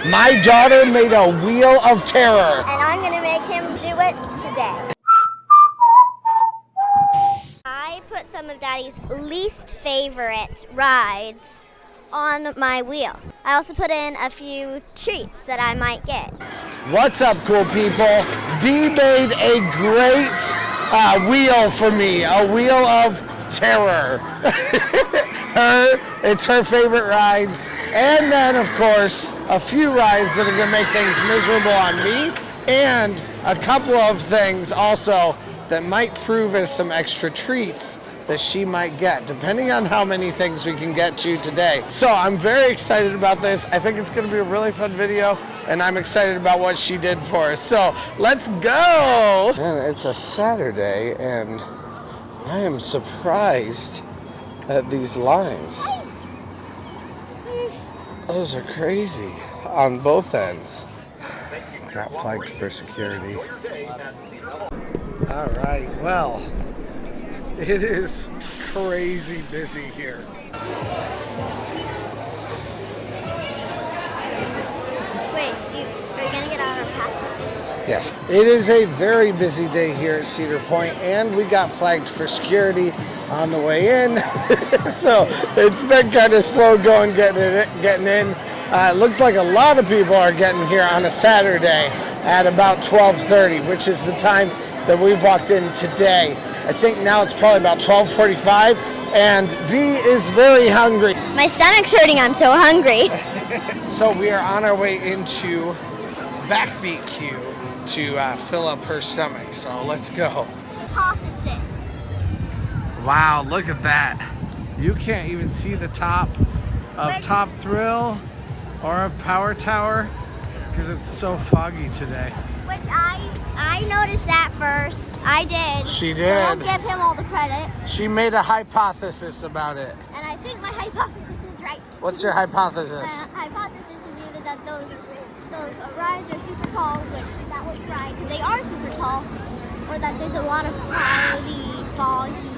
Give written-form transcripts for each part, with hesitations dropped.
My daughter made a wheel of terror. And I'm gonna make him do it today. I put some of Daddy's least favorite rides on my wheel. I also put in a few treats that I might get. What's up, cool people? Dee made a great wheel for me, a wheel of terror. It's her favorite rides. And then, of course, a few rides that are gonna make things miserable on me, and a couple of things also that might prove as some extra treats that she might get, depending on how many things we can get to today. So I'm very excited about this. I think it's gonna be a really fun video, and I'm excited about what she did for us. So let's go! Man, it's a Saturday, and I am surprised at these lines. Those are crazy on both ends. Got flagged for security. All right, well, it is crazy busy here. Wait, are you gonna get out our passes? Yes, it is a very busy day here at Cedar Point, and we got flagged for security on the way in. So it's been kind of slow going getting in. It looks like a lot of people are getting here on a Saturday at about 12:30, which is the time that we've walked in today. I think now it's probably about 12:45, and V is very hungry. My stomach's hurting, I'm so hungry. So we are on our way into Backbeat Queue to fill up her stomach, so let's go. Hypothesis. Wow, look at that. You can't even see the top of Top Thrill or of Power Tower because it's so foggy today. Which I noticed that first. I did. She did. So I'll give him all the credit. She made a hypothesis about it. And I think my hypothesis is right. What's your hypothesis? My hypothesis is either that those rides are super tall, which that was right, because they are super tall, or that there's a lot of cloudy, foggy.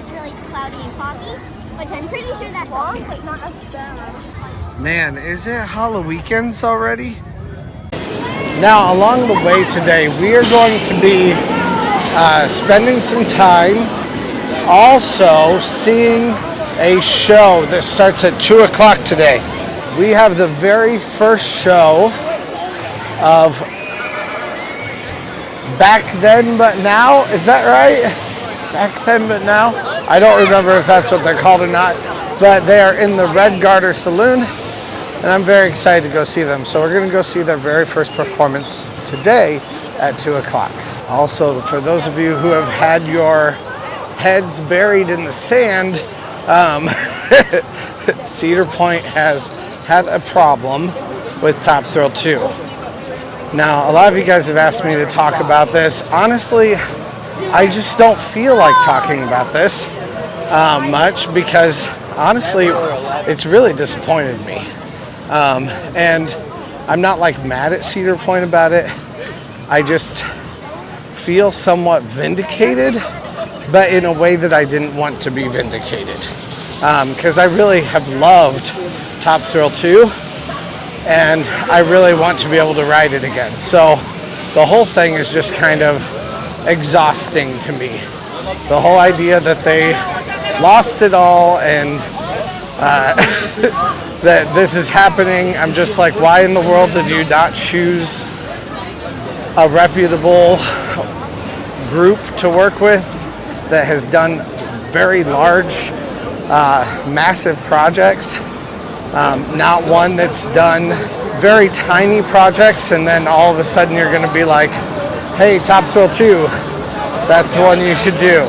It's really cloudy and foggy, which I'm pretty sure that's also wait, not up there. Man, is it Halloween already? Now, along the way today, we are going to be spending some time also seeing a show that starts at 2 o'clock today. We have the very first show of Back Then But Now. Is that right? Back Then But Now? I don't remember if that's what they're called or not, but they are in the Red Garter Saloon, and I'm very excited to go see them. So we're going to go see their very first performance today at 2 o'clock. Also, for those of you who have had your heads buried in the sand, Cedar Point has had a problem with Top Thrill 2. Now, a lot of you guys have asked me to talk about this. Honestly, I just don't feel like talking about this much because, honestly, it's really disappointed me. And I'm not like mad at Cedar Point about it. I just feel somewhat vindicated, but in a way that I didn't want to be vindicated. Because I really have loved Top Thrill 2, and I really want to be able to ride it again. So the whole thing is just kind of exhausting to me. The whole idea that they lost it all and that this is happening, I'm just like, why in the world did you not choose a reputable group to work with that has done very large, massive projects? Not one that's done very tiny projects and then all of a sudden you're going to be like, hey, Top Thrill 2, that's the one you should do.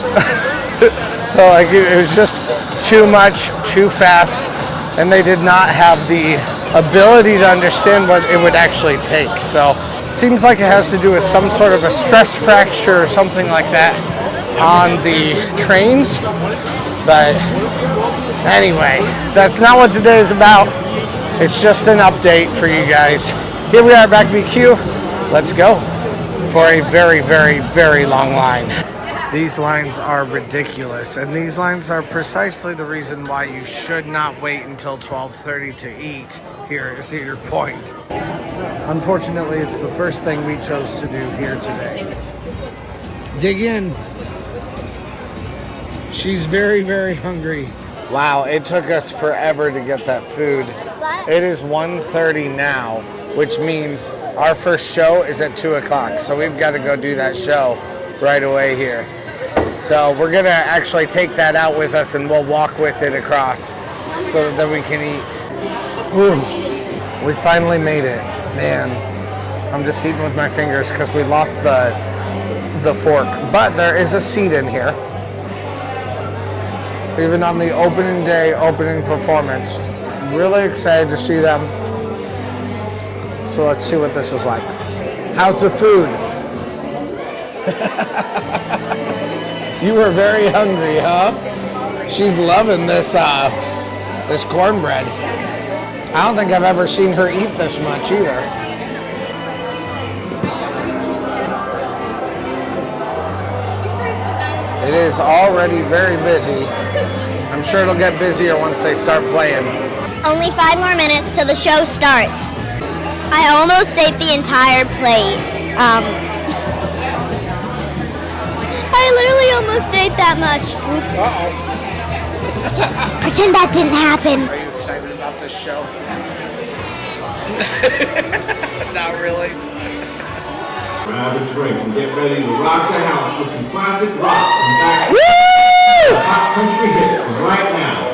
So like it was just too much, too fast, and they did not have the ability to understand what it would actually take. So seems like it has to do with some sort of a stress fracture or something like that on the trains. But anyway, that's not what today is about. It's just an update for you guys. Here we are, Backbeat Queue. Let's go for a very, very, very long line. These lines are ridiculous, and these lines are precisely the reason why you should not wait until 12:30 to eat here at Cedar Point. Unfortunately, it's the first thing we chose to do here today. Dig in. She's very, very hungry. Wow, it took us forever to get that food. What? It is 1:30 now, which means our first show is at 2 o'clock. So we've got to go do that show right away here. So we're gonna actually take that out with us and we'll walk with it across so that we can eat. Whew. We finally made it. Man, I'm just eating with my fingers because we lost the fork. But there is a seat in here. Even on the opening day, opening performance. I'm really excited to see them. So let's see what this is like. How's the food? You were very hungry, huh? She's loving this this cornbread. I don't think I've ever seen her eat this much either. It is already very busy. I'm sure it'll get busier once they start playing. Only 5 more minutes till the show starts. I almost ate the entire plate. I literally almost ate that much. Uh-oh. Pretend that didn't happen. Are you excited about this show? Not really. Grab a drink and get ready to rock the house with some classic rock from back. Woo! Hot country hits from right now.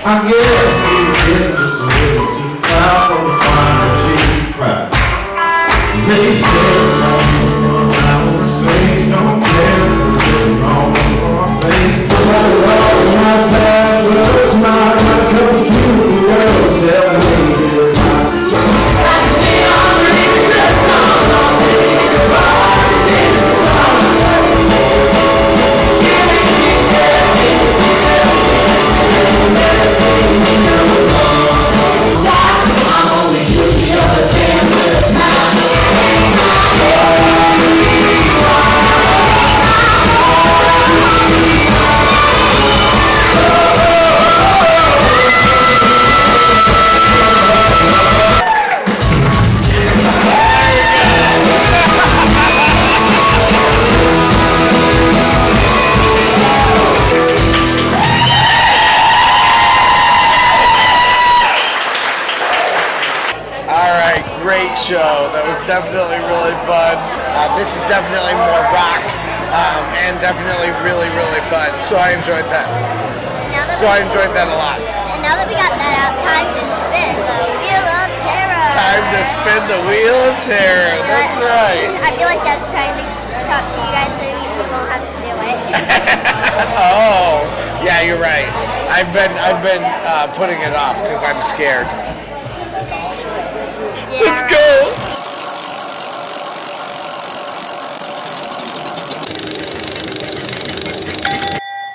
I guess it's just a way too far from the fire cheese crowd. Please don't space, don't care what's wrong with our face. Nobody lost my past, but a smile like a couple beautiful girls tell me show. That was definitely really fun. This is definitely more rock and definitely really, really fun. So I enjoyed that. I enjoyed that a lot. And now that we got that out, time to spin the Wheel of Terror. Time to spin the Wheel of Terror. That's right. I feel like that's trying to talk to you guys so you won't have to do it. Oh, yeah, you're right. I've been putting it off because I'm scared. Yeah. Let's go.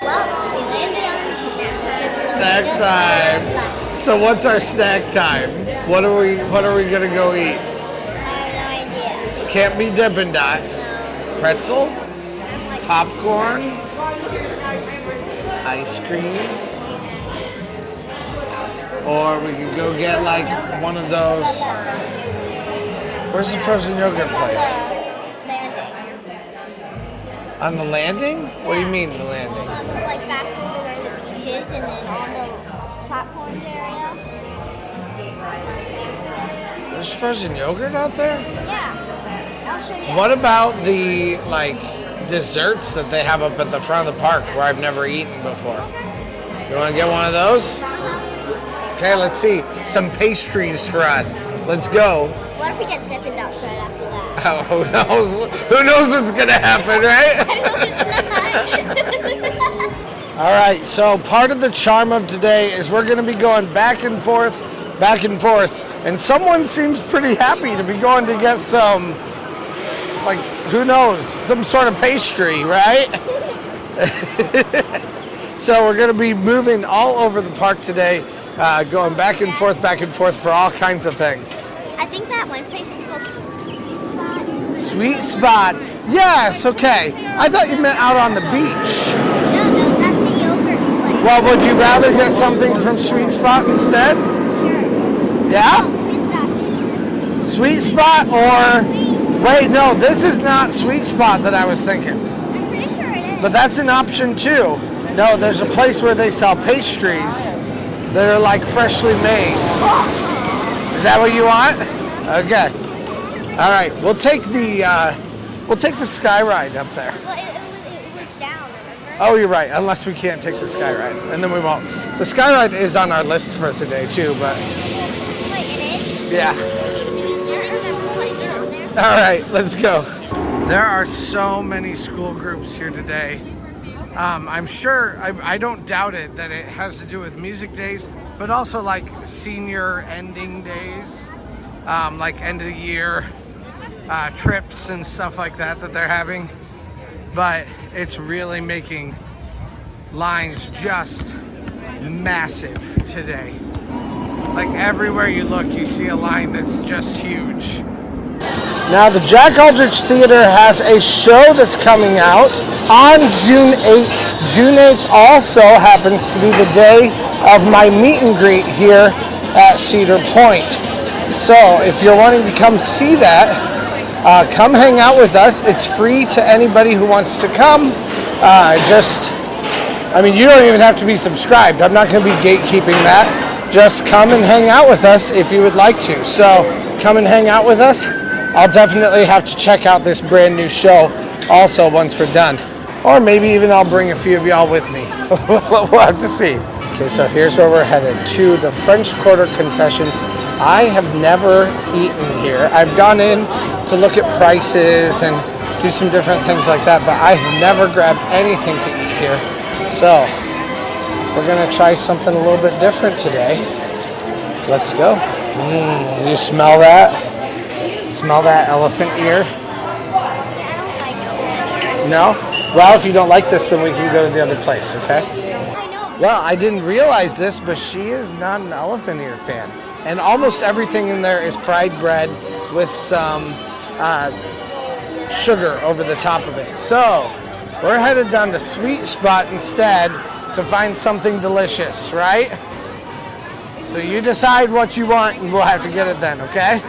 Well, we landed on snack time. Snack time. So what's our snack time? What are we gonna go eat? I have no idea. Can't be Dippin' Dots. Pretzel? Popcorn? Ice cream? Or we could go get like one of those. Where's the frozen yogurt place? Landing. On the landing? What do you mean the landing? Like back where the beach is and then on the platforms area. There's frozen yogurt out there? Yeah. I'll show you. What about the like desserts that they have up at the front of the park where I've never eaten before? You want to get one of those? Okay, let's see. Some pastries for us. Let's go. What if we get Dippin' Dots right after that? Oh, who knows? Who knows what's gonna happen, right? All right, so part of the charm of today is we're gonna be going back and forth, and someone seems pretty happy to be going to get some, like, who knows, some sort of pastry, right? So we're gonna be moving all over the park today, going back and forth for all kinds of things. I think that one place is called Sweet Spot. Yes, okay. I thought you meant out on the beach. No, that's the yogurt place. Well, would you rather get something from Sweet Spot instead? Sure. Yeah? Sweet Sweet Spot or... Wait, no, this is not Sweet Spot that I was thinking. I'm pretty sure it is. But that's an option too. No, there's a place where they sell pastries that are like freshly made. Is that what you want? Okay. All right, we'll take the sky ride up there. Well, it was down, remember? Oh, you're right. Unless we can't take the sky ride, and then we won't. The sky ride is on our list for today too, but Wait, it is? yeah. I remember putting it on there. All right, let's go. There are so many school groups here today. I'm sure, I don't doubt it, that it has to do with music days, but also like senior ending days, like end of the year trips and stuff like that they're having. But it's really making lines just massive today. Like everywhere you look, you see a line that's just huge. Now the Jack Aldrich Theater has a show that's coming out on June 8th. June 8th also happens to be the day of my meet and greet here at Cedar Point. So if you're wanting to come see that, come hang out with us. It's free to anybody who wants to come. You don't even have to be subscribed. I'm not going to be gatekeeping that. Just come and hang out with us if you would like to. So come and hang out with us. I'll definitely have to check out this brand new show also once we're done. Or maybe even I'll bring a few of y'all with me. We'll have to see. Okay, so here's where we're headed, to the French Quarter Confessions. I have never eaten here. I've gone in to look at prices and do some different things like that, but I have never grabbed anything to eat here. So we're gonna try something a little bit different today. Let's go. You smell that? Smell that elephant ear? I don't like it. No? Well, if you don't like this, then we can go to the other place, okay? I know. Well, I didn't realize this, but she is not an elephant ear fan. And almost everything in there is fried bread with some sugar over the top of it. So, we're headed down to Sweet Spot instead to find something delicious, right? So you decide what you want and we'll have to get it then, okay?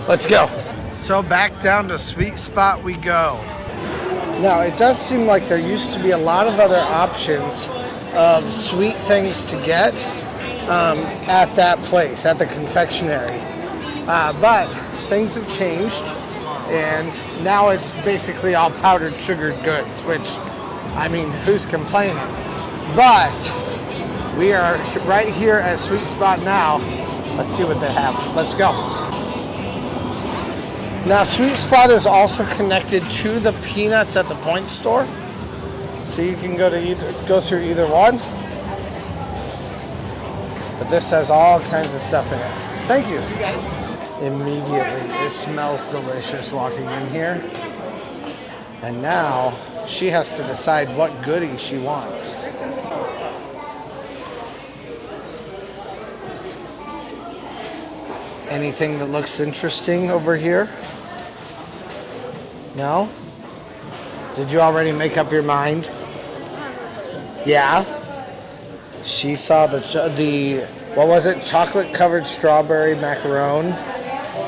Let's go. So back down to Sweet Spot we go. Now, it does seem like there used to be a lot of other options of sweet things to get at that place, at the confectionery. But things have changed, and now it's basically all powdered sugared goods, which, I mean, who's complaining? But we are right here at Sweet Spot now. Let's see what they have. Let's go. Now, Sweet Spot is also connected to the Peanuts at the Point store, so you can go through either one. But this has all kinds of stuff in it. Thank you. Immediately, it smells delicious walking in here. And now she has to decide what goodie she wants. Anything that looks interesting over here? No? Did you already make up your mind? Yeah? She saw the what was it? Chocolate covered strawberry macaron.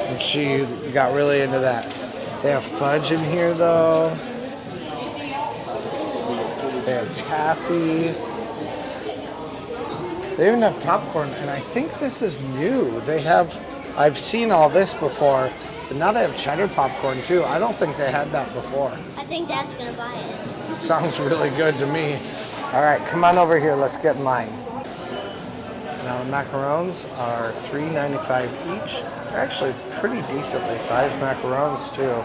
And she got really into that. They have fudge in here though. They have taffy. They even have popcorn, and I think this is new. I've seen all this before, but now they have cheddar popcorn too. I don't think they had that before. I think Dad's gonna buy it. Sounds really good to me. All right, come on over here. Let's get in line. Now the macarons are $3.95 each. They're actually pretty decently sized macarons too.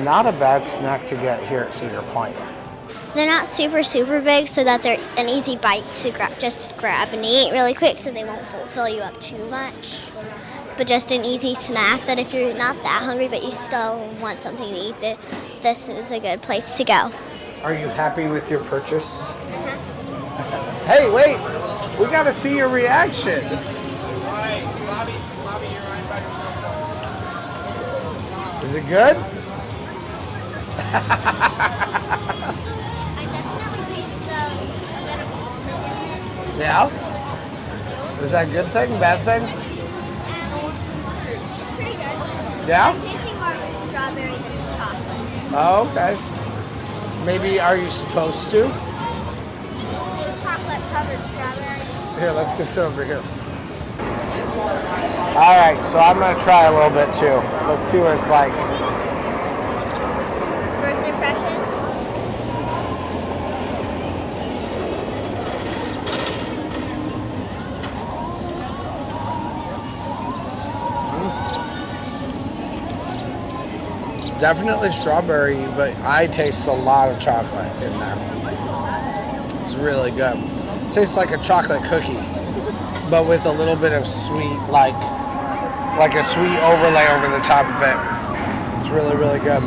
Not a bad snack to get here at Cedar Point. They're not super big, so that they're an easy bite to just grab and eat really quick, so they won't fill you up too much. But just an easy snack that if you're not that hungry but you still want something to eat, this is a good place to go. Are you happy with your purchase? Hey, wait! We gotta see your reaction. Is it good? Yeah? Is that a good thing, bad thing? Pretty good. Yeah? I'm tasting more strawberry than chocolate. Oh, okay. Maybe are you supposed to? Chocolate covered strawberry. Here, let's get sit over here. All right, so I'm gonna try a little bit too. Let's see what it's like. First impression? Definitely strawberry, but I taste a lot of chocolate in there. It's really good. It tastes like a chocolate cookie, but with a little bit of sweet, like a sweet overlay over the top of it. It's really, really good.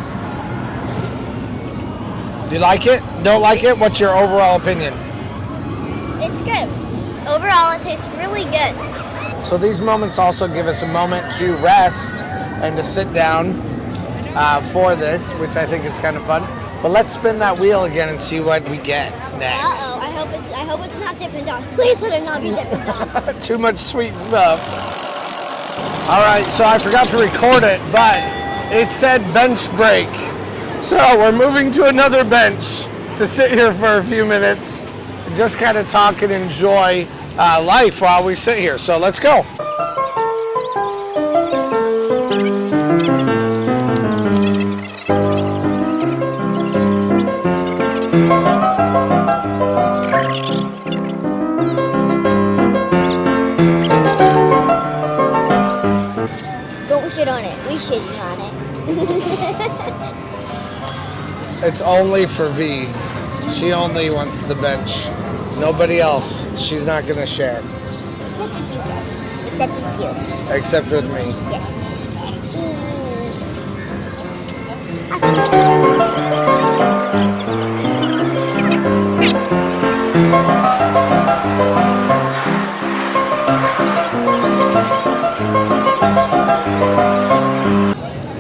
Do you like it? Don't like it? What's your overall opinion? It's good. Overall, it tastes really good. So these moments also give us a moment to rest and to sit down for this, which I think is kind of fun. But let's spin that wheel again and see what we get next. Uh-oh, I hope it's not Dippin' Dots. Please let it not be Dippin' Dots. Too much sweet stuff. All right, so I forgot to record it, but it said bench break. So we're moving to another bench to sit here for a few minutes and just kind of talk and enjoy life while we sit here. So let's go. Don't shit on it. We shitting on it. It's only for V. She only wants the bench. Nobody else. She's not going to share. Except with you. Except with me. Yes.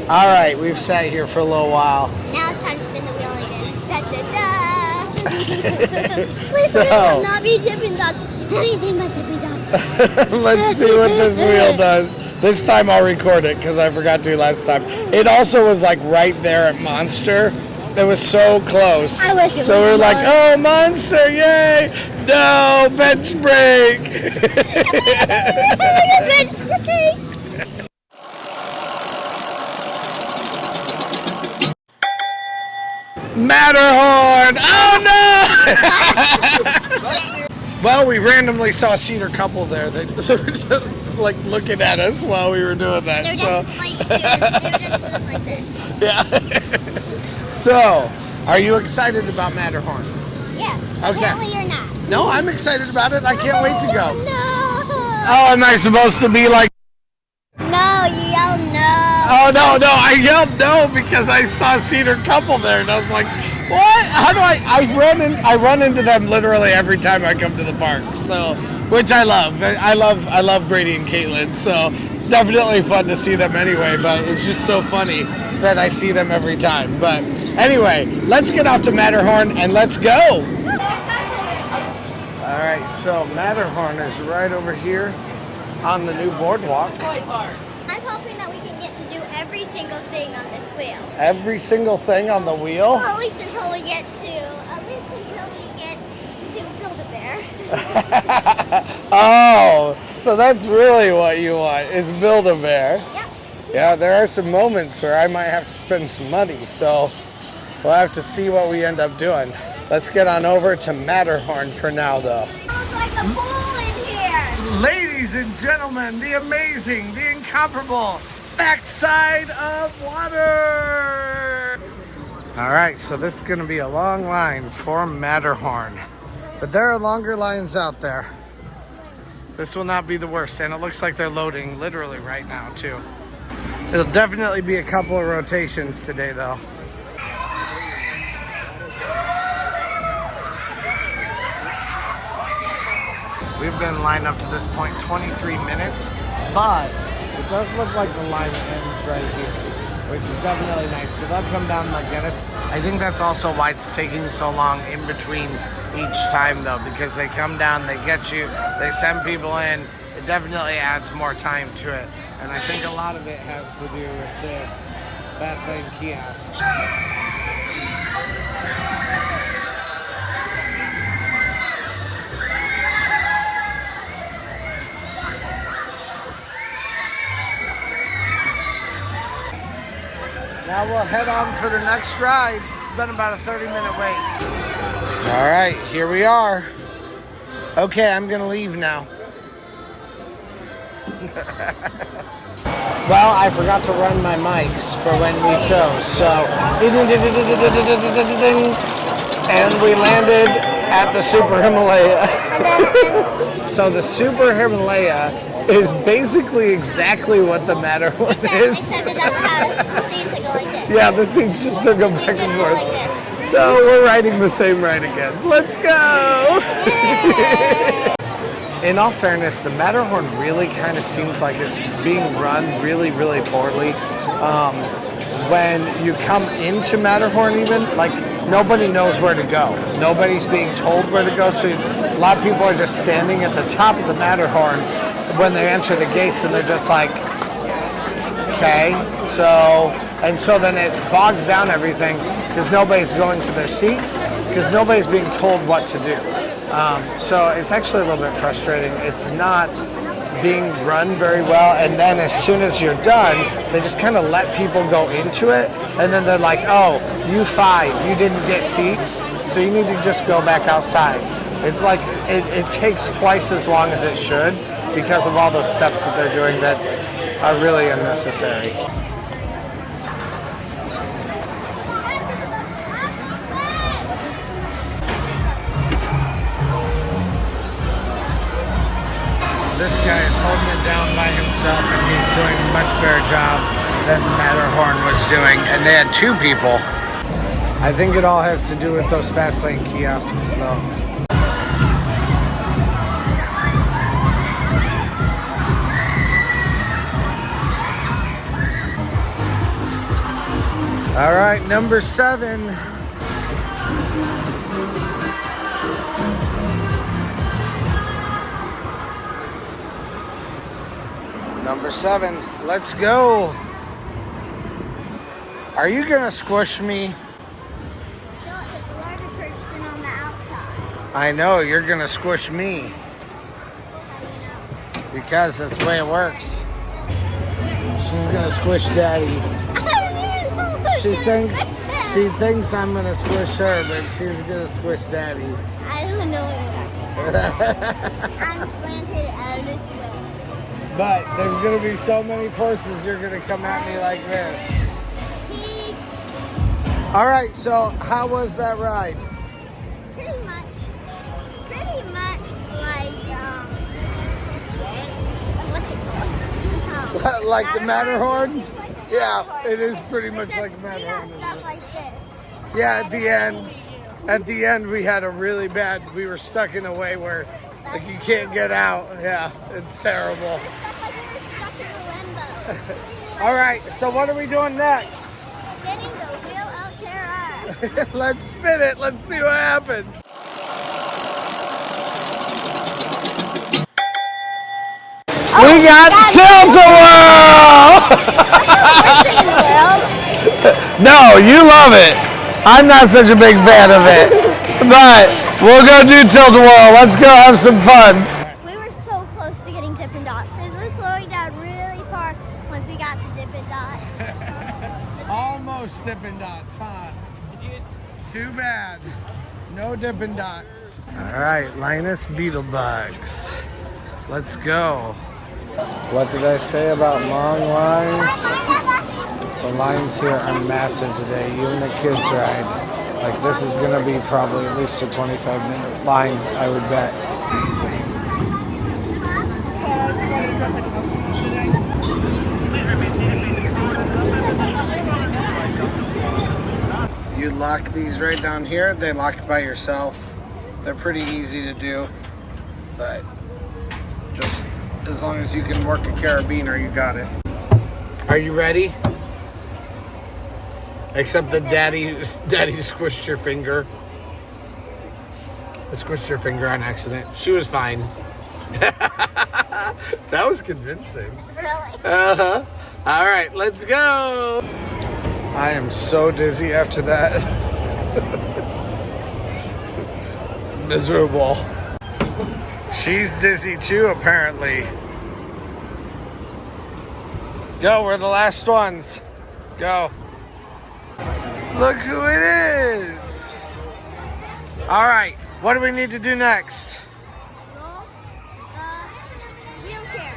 All right, we've sat here for a little while. Now it's time to spin the wheel again. Da, da, da. Please So- let it not be Dippin' Dots. Anything but Dippin' Dots. Let's see what this wheel does. This time I'll record it because I forgot to last time. It also was like right there at Monster. It was so close. I wish it so we was were like, more. oh, Monster, yay! No, bench break. Matterhorn! Oh no! Well, we randomly saw a Cedar couple there. They were just like looking at us while we were doing that. They're So, just like, they were just looking like this. yeah. So, are you excited about Matterhorn? Yeah. Okay. Apparently you're not. No, I'm excited about it. I can't wait to go. No. Oh, am I supposed to be like? No, you yelled no. Oh no, I yelled no because I saw Cedar couple there, and I was like, what? How do I run into them literally every time I come to the park. So, which I love. I love Brady and Caitlin. So it's definitely fun to see them anyway. But it's just so funny that I see them every time. But anyway, let's get off to Matterhorn and let's go. All right, so Matterhorn is right over here on the new boardwalk. I'm hoping that we can get to do every single thing on this wheel. Every single thing on the wheel. Well, at least until we get to Build-A-Bear. Oh, so that's really what you want, is Build-A-Bear. Yep. Yeah, there are some moments where I might have to spend some money, so we'll have to see what we end up doing. Let's get on over to Matterhorn for now, though. Sounds like a pool in here. Ladies Ladies and gentlemen, the amazing, the incomparable backside of water. All right, so this is gonna be a long line for Matterhorn, but there are longer lines out there. This will not be the worst, and it looks like they're loading literally right now too. It'll definitely be a couple of rotations today though. We've been lined up to this point 23 minutes, but it does look like the line ends right here, which is definitely nice. So they'll come down and get us. I think that's also why it's taking so long in between each time though, because they come down, they get you, they send people in. It definitely adds more time to it. And I think a lot of it has to do with this fast lane kiosk. Now we'll head on for the next ride. It's been about a 30-minute wait. All right, here we are. Okay, I'm gonna leave now. Well, I forgot to run my mics for when we chose, so and we landed at the Super Himalaya. So the Super Himalaya is basically exactly what the Matterhorn is. Yeah, the seats just to go back and forth. So we're riding the same ride again. Let's go! In all fairness, the Matterhorn really kind of seems like it's being run really, really poorly. When you come into Matterhorn even, like nobody knows where to go. Nobody's being told where to go. So a lot of people are just standing at the top of the Matterhorn when they enter the gates and they're just like, okay, so then it bogs down everything because nobody's going to their seats because nobody's being told what to do. So it's actually a little bit frustrating. It's not being run very well, and then as soon as you're done, they just kind of let people go into it, and then they're like, oh, you 5, you didn't get seats, so you need to just go back outside. It's like it takes twice as long as it should because of all those steps that they're doing that are really unnecessary. This guy is holding it down by himself, and he's doing a much better job than Matterhorn was doing. And they had 2 people. I think it all has to do with those fast lane kiosks, though. All right, number 7. Number 7, let's go. Are you gonna squish me? No, it's a larger person on the outside. I know, you're gonna squish me. Because that's the way it works. She's gonna squish Daddy. She thinks I'm gonna squish her, but she's gonna squish Daddy. I don't know what you're talking about. I'm slanted out of this way. But there's gonna be so many forces you're gonna come at me like this. All right, so how was that ride? Pretty much like what's it called? Like the Matterhorn? Yeah, it is pretty much like the Matterhorn. We got stuff like this. Yeah, at the end we had a really bad, we were stuck in a way where like you can't get out. Yeah, it's terrible. All right, so what are we doing next? Spinning the wheel of terror. Let's spin it. Let's see what happens. We got Tilt-A-Whirl! No, you love it. I'm not such a big fan of it. But we'll go do Tilt-A-Whirl. Let's go have some fun. We were so close to getting Dippin' Dots. It was slowing down really far once we got to Dippin' Dots. Almost Dippin' Dots, huh? Too bad. No Dippin' Dots. All right, Linus Beetlebugs. Let's go. What did I say about long lines? The lines here are massive today. Even the kids ride. Like this is gonna be probably at least a 25-minute line, I would bet. You lock these right down here. They lock by yourself. They're pretty easy to do, but just as long as you can work a carabiner, you got it. Are you ready? Except that daddy squished your finger. I squished your finger on accident. She was fine. That was convincing. Really? Uh-huh. All right, let's go. I am so dizzy after that. It's miserable. She's dizzy too, apparently. Go, we're the last ones. Go. Look who it is. All right, what do we need to do next? Wheelchair.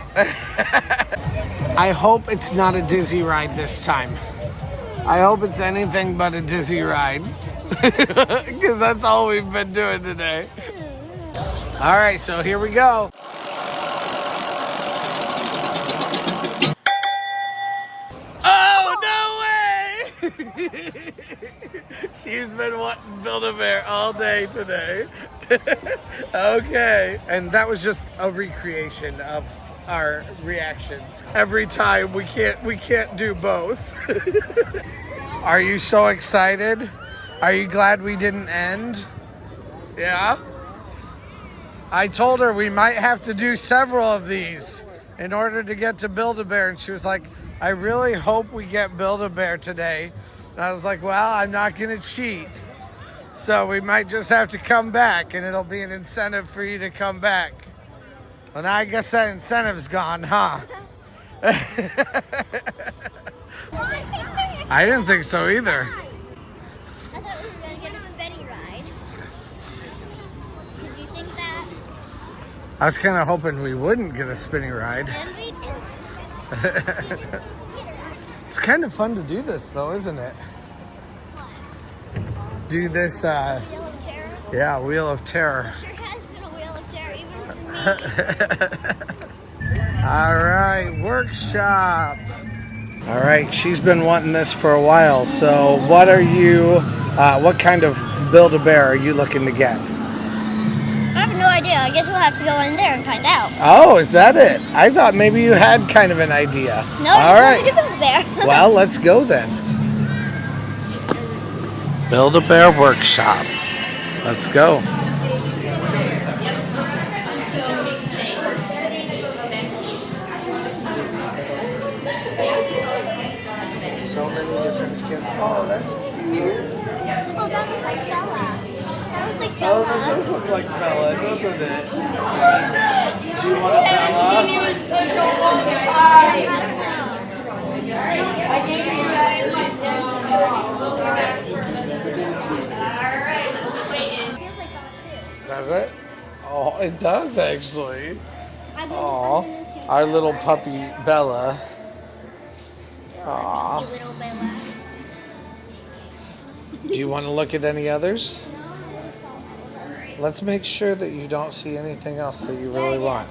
I hope it's not a dizzy ride this time. I hope it's anything but a dizzy ride. Because that's all we've been doing today. All right, so here we go. Oh, no way! She's been wanting to build a bear all day today. Okay, and that was just a recreation of our reactions. Every time we can't do both. Are you so excited? Are you glad we didn't end? Yeah? I told her we might have to do several of these in order to get to Build-A-Bear, and she was like, I really hope we get Build-A-Bear today. And I was like, well, I'm not gonna cheat. So we might just have to come back, and it'll be an incentive for you to come back. Well, now I guess that incentive's gone, huh? I didn't think so either. I thought we were going to get a spinny ride. Did you think that? I was kind of hoping we wouldn't get a spinny ride. And we did. It's kind of fun to do this, though, isn't it? Do this, Wheel of Terror? yeah, Wheel of Terror. Sure has been a Wheel of Terror, even for me. All right, workshop. All right, she's been wanting this for a while. So what kind of Build-A-Bear are you looking to get? I have no idea. I guess we'll have to go in there and find out. Oh, is that it? I thought maybe you had kind of an idea. No, all I right. just wanted to build a bear. Well, let's go then. Build-A-Bear workshop. Let's go. So many different skins. Oh, that's cute. Oh, that looks like Bella. That looks like Oh, Bella. that does look like Bella, doesn't it? Do you want a Bella? Feels like Bella too. Does it? Oh, it does actually. I'm Oh, gonna choose our Bella. little puppy Bella. Aw. Cute little Bella. Do you want to look at any others? Let's make sure that you don't see anything else that you really want.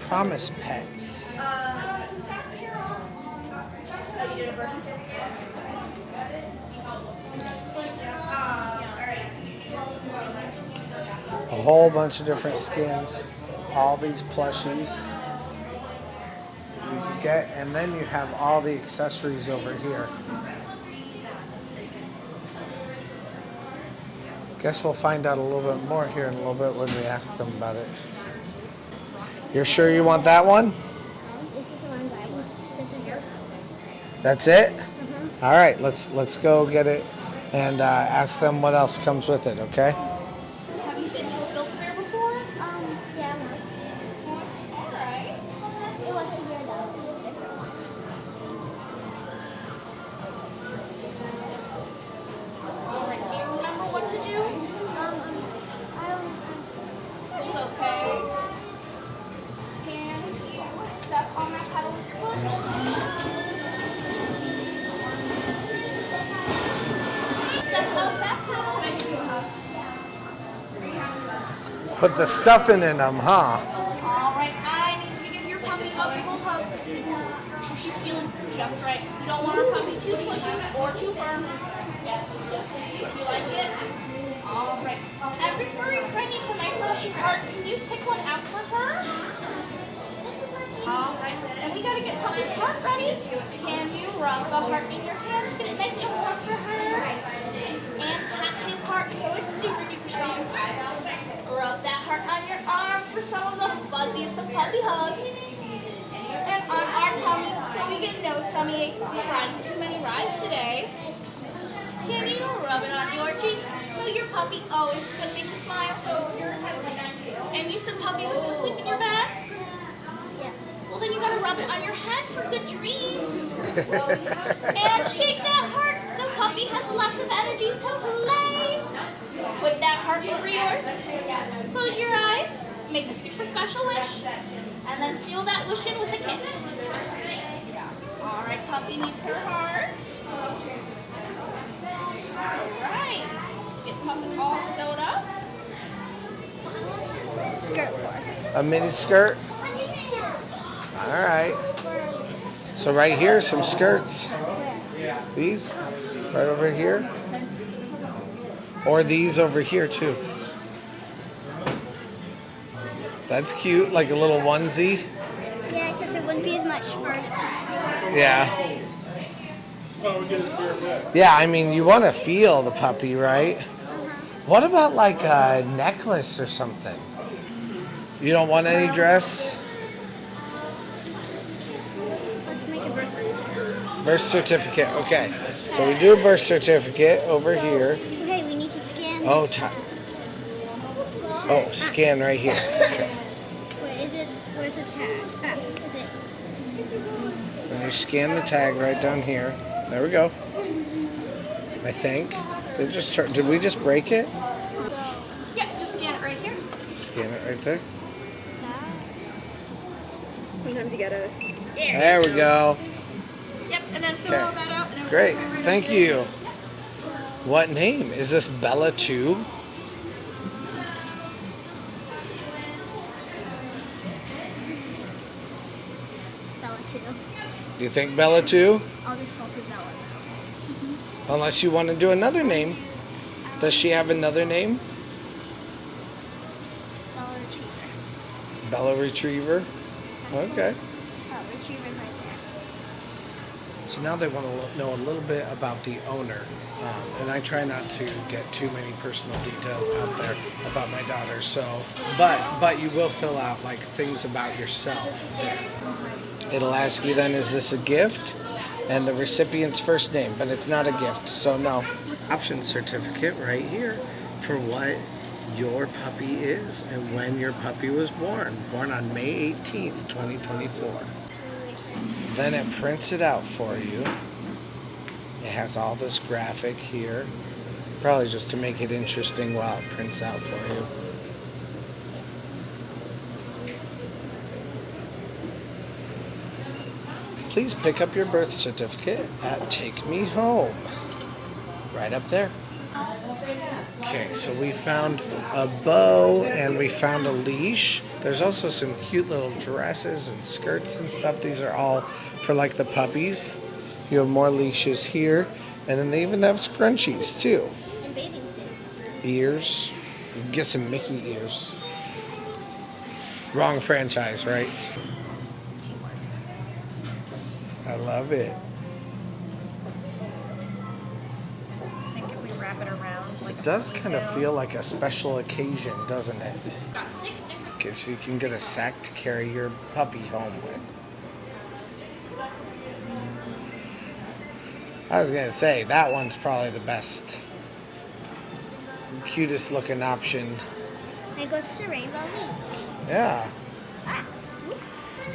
Promise Pets. A whole bunch of different skins. All these plushies you can get, and then you have all the accessories over here. Guess we'll find out a little bit more here in a little bit when we ask them about it. You're sure you want that one? This is the one I want. This is yours. That's it? All right, let's go get it and ask them what else comes with it, okay? Have you been to a Build-A-Bear before? Yeah, once. Alright. It wasn't here though. It was different. Alright, do you remember what to do? I don't. It's okay. Put the stuffing in them, huh? All right, I need you to give your puppy a big old hug. Make sure she's feeling just right. You don't want our puppy too squishy or too firm. You like it? All right. Every furry friend needs a nice squishy heart. Can you pick one out for her? All right. And we gotta get puppy's heart ready. Can you rub the heart in your hands? Get it nice and warm for her. And pat his heart so it's super duper strong. Rub that heart on your arm for some of the fuzziest of puppy hugs. And on our tummy so we get no tummy aches from riding too many rides today. Can you rub it on your cheeks so your puppy always is going to make you smile? And you said puppy was going to sleep in your bed? Yeah. Well, then you got to rub it on your head for good dreams. And shake that heart so puppy has lots of energy to play. Put that heart over yours. Close your eyes. Make a super special wish. And then seal that wish in with a kiss. All right, puppy needs her heart. Alright, let's get puppy all sewed up. Skirt for. A mini skirt. All right. So right here, some skirts. These, right over here. Or these over here too. That's cute, like a little onesie. Yeah, except there wouldn't be as much fur. Yeah. Yeah, I mean, you want to feel the puppy, right? What about like a necklace or something? You don't want any dress? Let's make a birth certificate. Birth certificate, okay. So we do a birth certificate over here. Okay, we need to scan. Oh, scan right here. Okay. Wait, is it? Where's the tag? Is it? And you scan the tag right down here. There we go. I think. Did we just break it? Yeah, just scan it right here. Scan it right there. Sometimes you gotta. There we go. Yep, and then fill all that out. And Great. Thank you. What name? Is this Bella 2? Bella 2. Do you think Bella 2? I'll just call her Bella. Unless you want to do another name. Does she have another name? Bella Retriever. Bella Retriever? Okay. Oh, Retriever's right there. So now they want to know a little bit about the owner. And I try not to get too many personal details out there about my daughter. So, but you will fill out like things about yourself there. It'll ask you then, is this a gift? And the recipient's first name, but it's not a gift, so no. Option certificate right here for what your puppy is and when your puppy was born. Born on May 18th, 2024. Then it prints it out for you. It has all this graphic here. Probably just to make it interesting while it prints out for you. Please pick up your birth certificate at Take Me Home. Right up there. Okay, so we found a bow and we found a leash. There's also some cute little dresses and skirts and stuff. These are all for like the puppies. You have more leashes here. And then they even have scrunchies too. And bathing suits. Ears. You can get some Mickey ears. Wrong franchise, right? I love it. I think if we wrap it around like It does kind of feel like a special occasion, doesn't it? got 6 different. Okay, so you can get a sack to carry your puppy home with. I was gonna say, that one's probably the best. Cutest looking option. And it goes with the rainbow leaf. Yeah.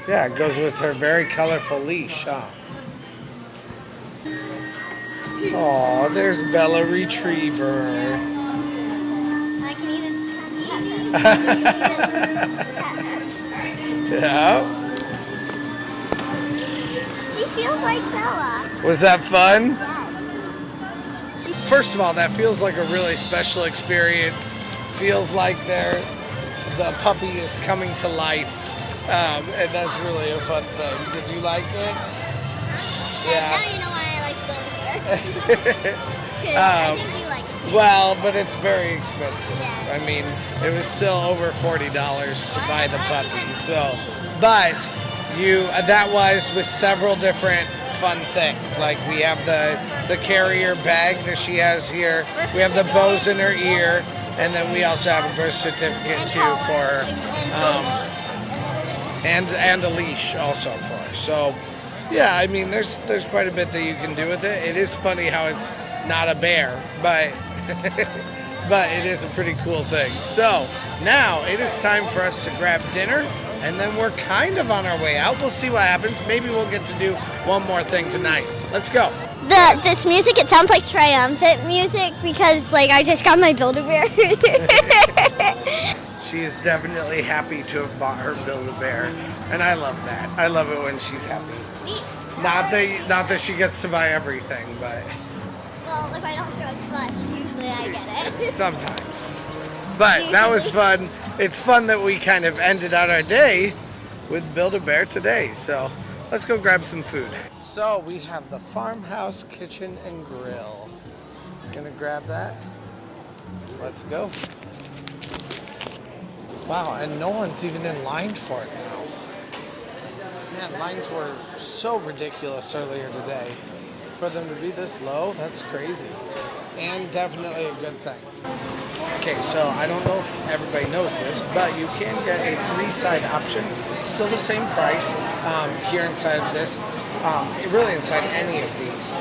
Yeah, it goes with her very colorful leash, huh? Aw, there's Bella Retriever. I can even pet her. Yeah. She feels like Bella. Was that fun? First of all, that feels like a really special experience. Feels like they're the puppy is coming to life, and that's really a fun thing. Did you like it? Now you know why I like Build-A-Bear. Because I think you like it too. Well, but it's very expensive. Yeah. I mean, it was still over $40 to buy the puppy. So, but that was with several different fun things. Like we have the carrier bag that she has here. We have the bows in her ear, and then we also have a birth certificate too for her, and a leash also for her. So, yeah, I mean, there's quite a bit that you can do with it. It is funny how it's not a bear, but but it is a pretty cool thing. So now it is time for us to grab dinner, and then we're kind of on our way out. We'll see what happens. Maybe we'll get to do one more thing tonight. Let's go. This music, it sounds like triumphant music because like I just got my Build-A-Bear. She is definitely happy to have bought her Build-A-Bear, and I love that. I love it when she's happy. Not that she gets to buy everything, but Well, if I don't throw a fuss, usually I get it. sometimes. But that was fun. It's fun that we kind of ended out our day with Build-A-Bear today. So let's go grab some food. So we have the Farmhouse Kitchen and Grill. Gonna grab that. Let's go. Wow, and no one's even in line for it now. Man, lines were so ridiculous earlier today. For them to be this low, that's crazy. And definitely a good thing. Okay, so I don't know if everybody knows this, but you can get a 3-side option. It's still the same price here inside of this, really inside any of these.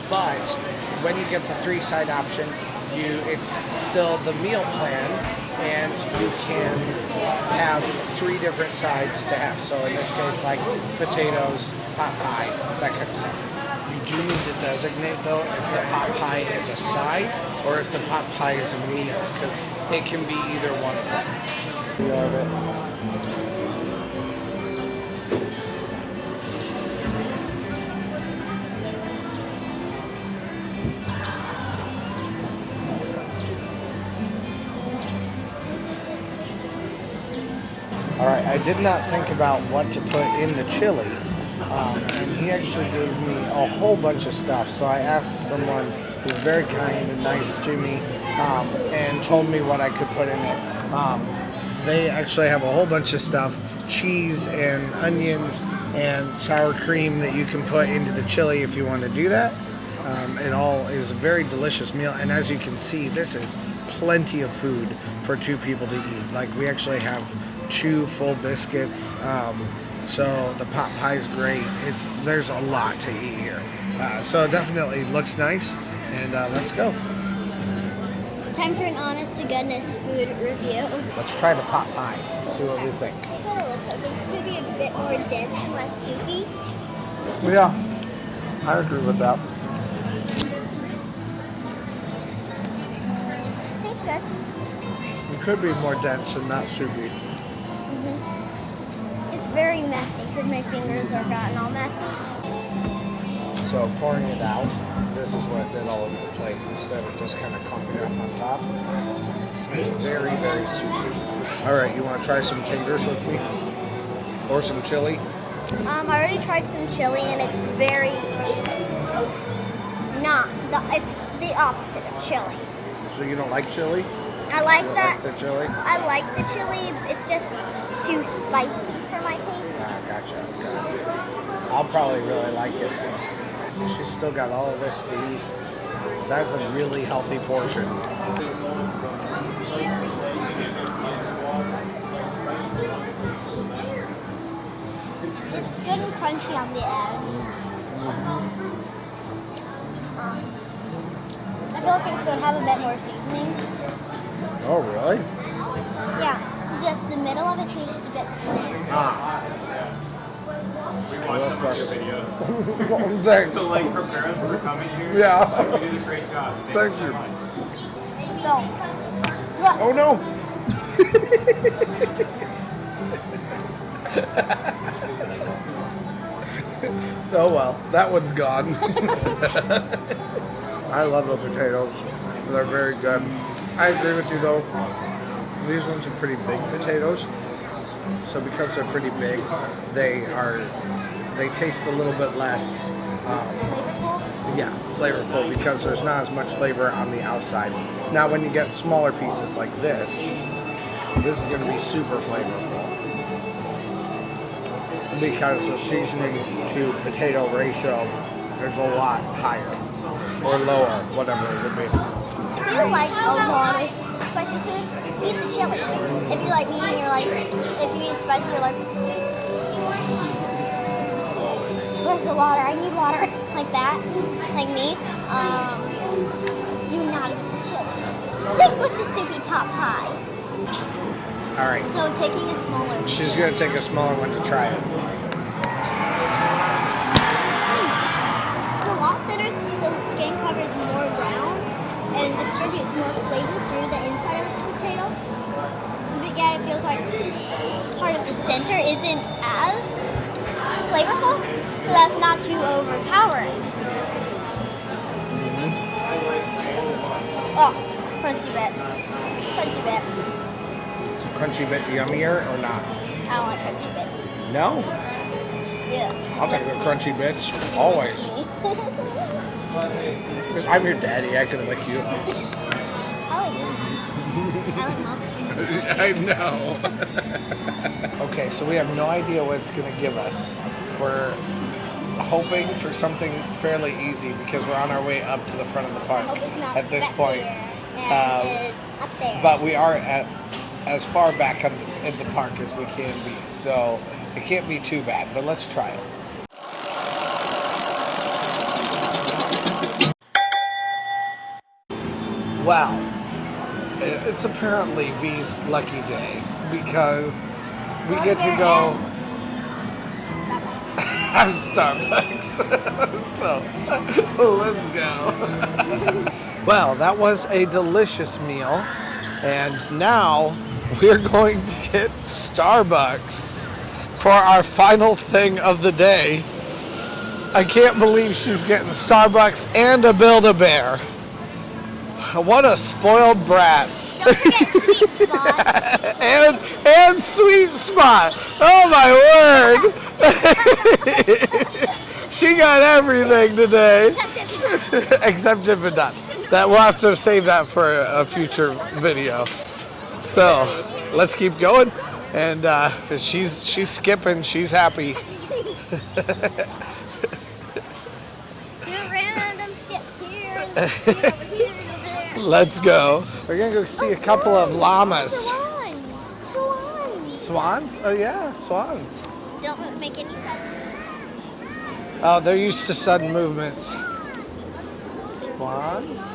But when you get the 3-side option, it's still the meal plan, and you can have 3 different sides to have. So in this case, like potatoes, pot pie, that kind of stuff. You do need to designate though if the pot pie is a side or if the pot pie is a meal, because it can be either one of them. We love it. All right, I did not think about what to put in the chili, and he actually gave me a whole bunch of stuff. So I asked someone who's very kind and nice to me, and told me what I could put in it. They actually have a whole bunch of stuff, cheese and onions and sour cream that you can put into the chili if you want to do that. It all is a very delicious meal, and as you can see, this is plenty of food for 2 people to eat. Like, we actually have 2 full biscuits, so the pot pie is great. There's a lot to eat here, so it definitely looks nice, and let's go. Time for an honest to goodness food review. Let's try the pot pie, see what we think. I thought it looked like it could be a bit more dense and less soupy. Yeah, I agree with that. Tastes good. It could be more dense and not soupy. It's very messy because my fingers are gotten all messy. So pouring it out, this is what it did all over the plate instead of just kind of clumping it up on top. It's very, very soupy. All right, you want to try some taters with me? Or some chili? I already tried some chili and it's very it's the opposite of chili. So you don't like chili? I like You don't that. like the chili? I like the chili. It's just too spicy for my taste. Ah, gotcha. Okay. I'll probably really like it then. She's still got all of this to eat. That's a really healthy portion. It's good and crunchy on the edge. I feel like it could have a bit more seasonings. Oh, really? Yeah, just the middle of it tastes a bit bland. We watched your videos. Thanks. To like prepare us for coming here. Yeah. You did a great job. Thank you. No. Oh no! Oh well, that one's gone. I love the potatoes. They're very good. I agree with you though. These ones are pretty big potatoes. So because they're pretty big, they taste a little bit less, yeah, flavorful because there's not as much flavor on the outside. Now when you get smaller pieces like this is going to be super flavorful because the seasoning to potato ratio is a lot higher or lower, whatever it would be. If you like a lot of spicy food, eat the chili. If you like me, you're like, if you eat spicy, you're like, where's the water? I need water. Like that, like me. Do not eat the chili. Stick with the soupy pot pie. All right. So taking a smaller. She's going to take a smaller one to try it. It's a lot thinner, so the skin covers more ground and distributes more flavor through the inside of the potato. But yeah, it feels like part of the center isn't as flavorful, so that's not too overpowering. Oh, crunchy bit. Crunchy bit. Is a crunchy bit yummier or not? I don't like crunchy bit. No? Yeah. I'll take the crunchy bits, always. I'm your daddy, I can lick you. I like mama cheese. I know. Okay, so we have no idea what it's going to give us. We're hoping for something fairly easy because we're on our way up to the front of the park I hope it's not at this back point. there, and it's up there. But we are at as far back in the park as we can be, so it can't be too bad, but let's try it. Wow. It's apparently V's lucky day because we get to go have Starbucks. So, let's go. Well, that was a delicious meal, and now we're going to get Starbucks for our final thing of the day. I can't believe she's getting Starbucks and a Build-A-Bear. What a spoiled brat. Don't forget sweet spot. and Sweet Spot. Oh my word. She got everything today. Except Dippin' Dots. That we'll have to save that for a future video. So let's keep going. And she's skipping, she's happy. Do random skips here. Over here, over there. Let's go. We're gonna go see a couple of llamas. Swans. Swans? Oh yeah, swans. Don't make any sense. Oh, they're used to sudden movements. Swans?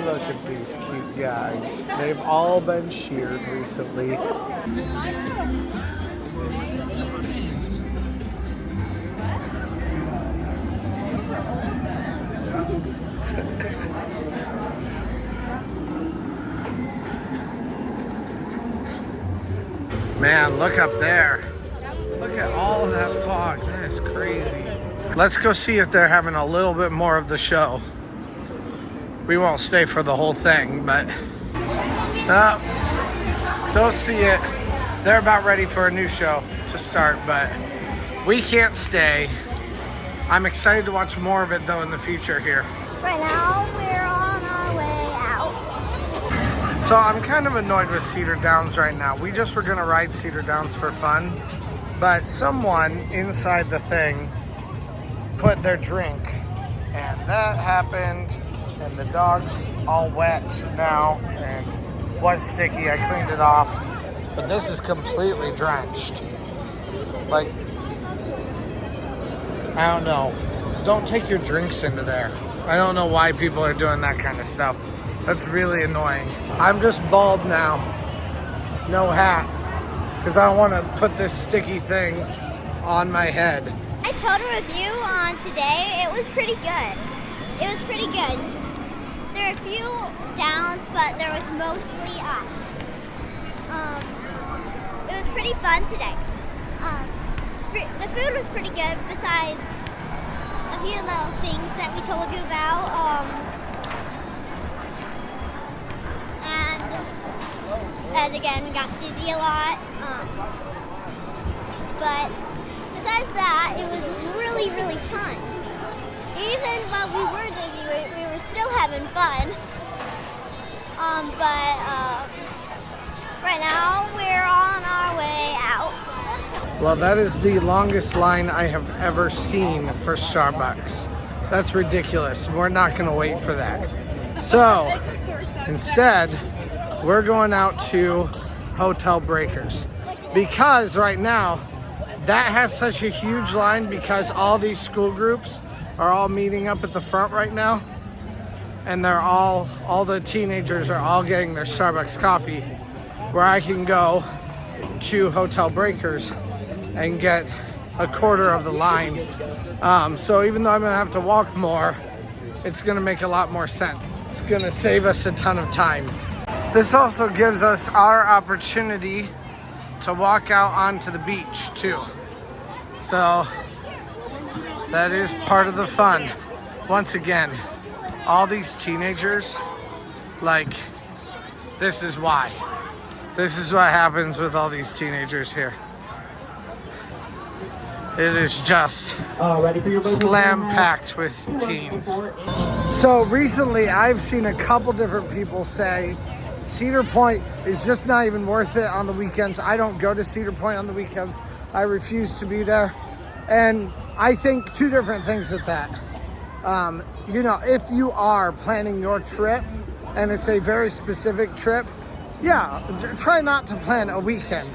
Look at these cute guys. They've all been sheared recently. Man, look up there. Look at all of that fog. That is crazy. Let's go see if they're having a little bit more of the show. We won't stay for the whole thing, but don't see it. They're about ready for a new show to start, but we can't stay. I'm excited to watch more of it though in the future here. Right now, we're on our way out. So I'm kind of annoyed with Cedar Downs right now. We just were gonna ride Cedar Downs for fun, but someone inside the thing put their drink, and that happened, and the dog's all wet now and was sticky. I cleaned it off, but this is completely drenched. Like, I don't know. Don't take your drinks into there. I don't know why people are doing that kind of stuff. That's really annoying. I'm just bald now. No hat. Because I don't want to put this sticky thing on my head. My total review on today, it was pretty good. It was pretty good. There were a few downs, but there was mostly ups. It was pretty fun today. The food was pretty good, besides a few little things that we told you about. and again, we got dizzy a lot. But besides that, it was really, really fun. Even while we were dizzy, we were still having fun. But right now, we're on our way out. Well, that is the longest line I have ever seen for Starbucks. That's ridiculous. We're not going to wait for that. So, instead, we're going out to Hotel Breakers. Because right now, that has such a huge line because all these school groups are all meeting up at the front right now. And they're all the teenagers are all getting their Starbucks coffee, where I can go to Hotel Breakers and get a quarter of the line. So even though I'm gonna have to walk more, it's gonna make a lot more sense. It's gonna save us a ton of time. This also gives us our opportunity to walk out onto the beach too. So that is part of the fun. Once again, all these teenagers, like, this is why. This is what happens with all these teenagers here. It is just slam-packed with teens. So recently, I've seen a couple different people say Cedar Point is just not even worth it on the weekends. I don't go to Cedar Point on the weekends. I refuse to be there. And I think two different things with that. You know, if you are planning your trip and it's a very specific trip, yeah, try not to plan a weekend.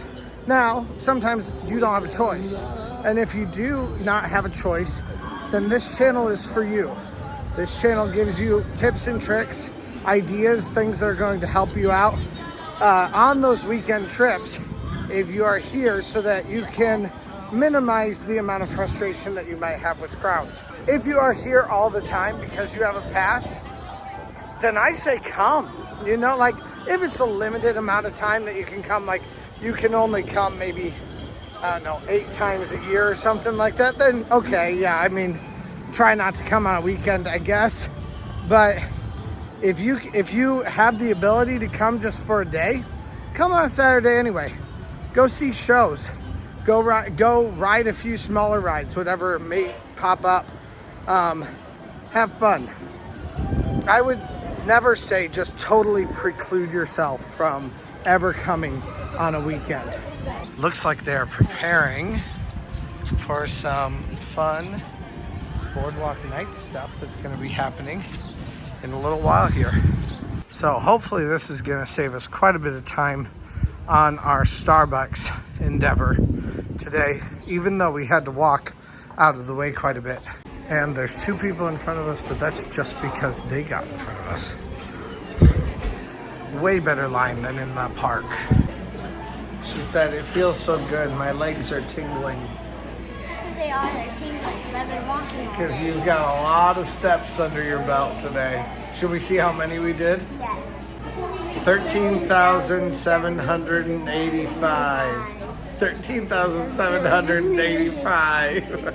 Now, sometimes you don't have a choice. And if you do not have a choice, then this channel is for you. This channel gives you tips and tricks, ideas, things that are going to help you out on those weekend trips if you are here, so that you can minimize the amount of frustration that you might have with crowds. If you are here all the time because you have a pass, then I say come. You know, like, if it's a limited amount of time that you can come, like you can only come maybe, I don't know, 8 times a year or something like that, then okay, yeah, I mean, try not to come on a weekend, I guess. But if you have the ability to come just for a day, come on a Saturday anyway. Go see shows. Go ride a few smaller rides, whatever may pop up. Have fun. I would never say just totally preclude yourself from ever coming on a weekend. Looks like they're preparing for some fun boardwalk night stuff that's going to be happening in a little while here. So hopefully this is going to save us quite a bit of time on our Starbucks endeavor today, even though we had to walk out of the way quite a bit. And there's 2 people in front of us, but that's just because they got in front of us. Way better line than in the park. She said, it feels so good, my legs are tingling. They are, they're tingling, because I've been walking all Because day. you've got a lot of steps under your belt today. Should we see how many we did? Yes. 13,785. 13,785.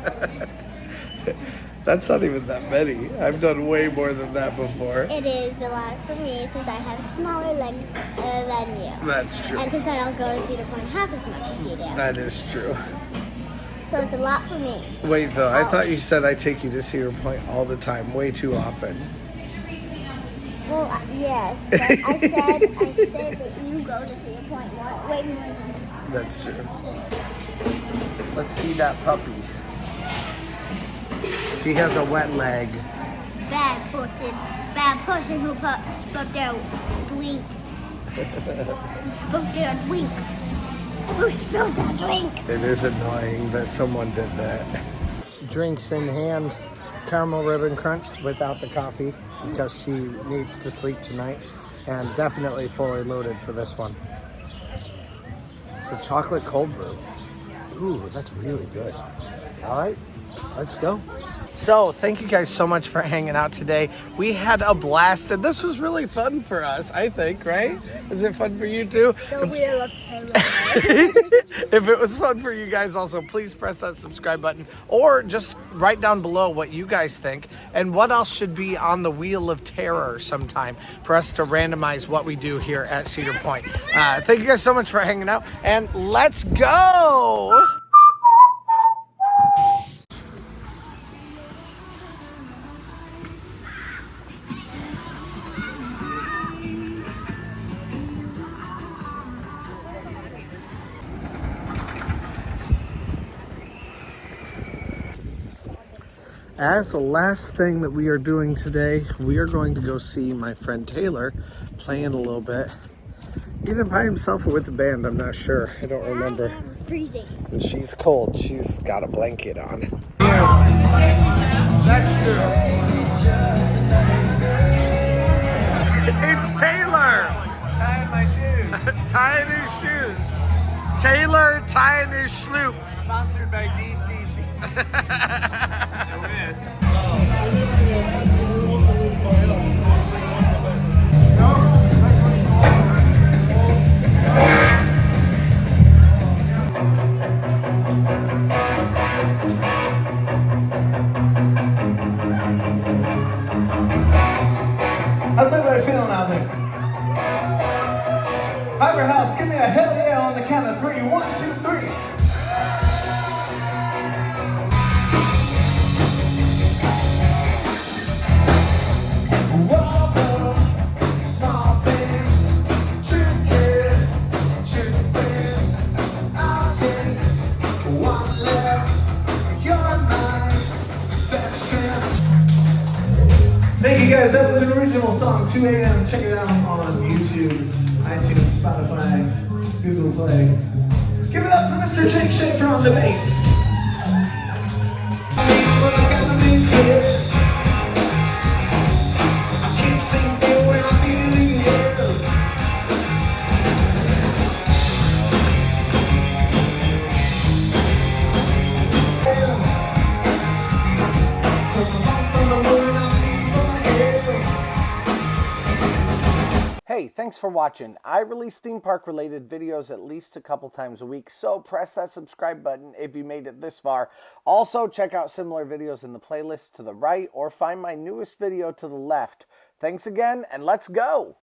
That's not even that many. I've done way more than that before. It is a lot for me since I have smaller legs than you. That's true. And since I don't go to Cedar Point half as much as you do. That is true. So it's a lot for me. Wait though, I thought you said I take you to Cedar Point all the time, way too often. Well, yes, but I said that you go to Cedar Point way more than me. That's true. Let's see that puppy. She has a wet leg. Bad person who spoke their drink. Spoke their drink. Who spilled that drink? It is annoying that someone did that. Drinks in hand, caramel ribbon crunch without the coffee because she needs to sleep tonight, and definitely fully loaded for this one. It's a chocolate cold brew. Ooh, that's really good. All right, let's go. So, thank you guys so much for hanging out today. We had a blast, and this was really fun for us, I think, right? Is it fun for you too? The wheel of terror. If it was fun for you guys also, please press that subscribe button or just write down below what you guys think and what else should be on the Wheel of Terror sometime for us to randomize what we do here at Cedar Point. Thank you guys so much for hanging out, and let's go! As the last thing that we are doing today, we are going to go see my friend Taylor playing a little bit. Either by himself or with the band, I'm not sure. I don't remember. I'm freezing. And she's cold. She's got a blanket on. That's true. It's Taylor! Tying my shoes. Tying his shoes. Taylor tying his sloop. Sponsored by DC Sheep. I wish. How's everybody feeling out there? Hyper House, give me a hell yeah on the count of 3. 1, 2, 3. Thank you guys, that was an original song, 2 a.m. Check it out on YouTube, iTunes, Spotify, Google Play. Give it up for Mr. Jake Schaefer on the bass. Hey, thanks for watching. I release theme park related videos at least a couple times a week, so press that subscribe button if you made it this far. Also, check out similar videos in the playlist to the right or find my newest video to the left. Thanks again, and let's go!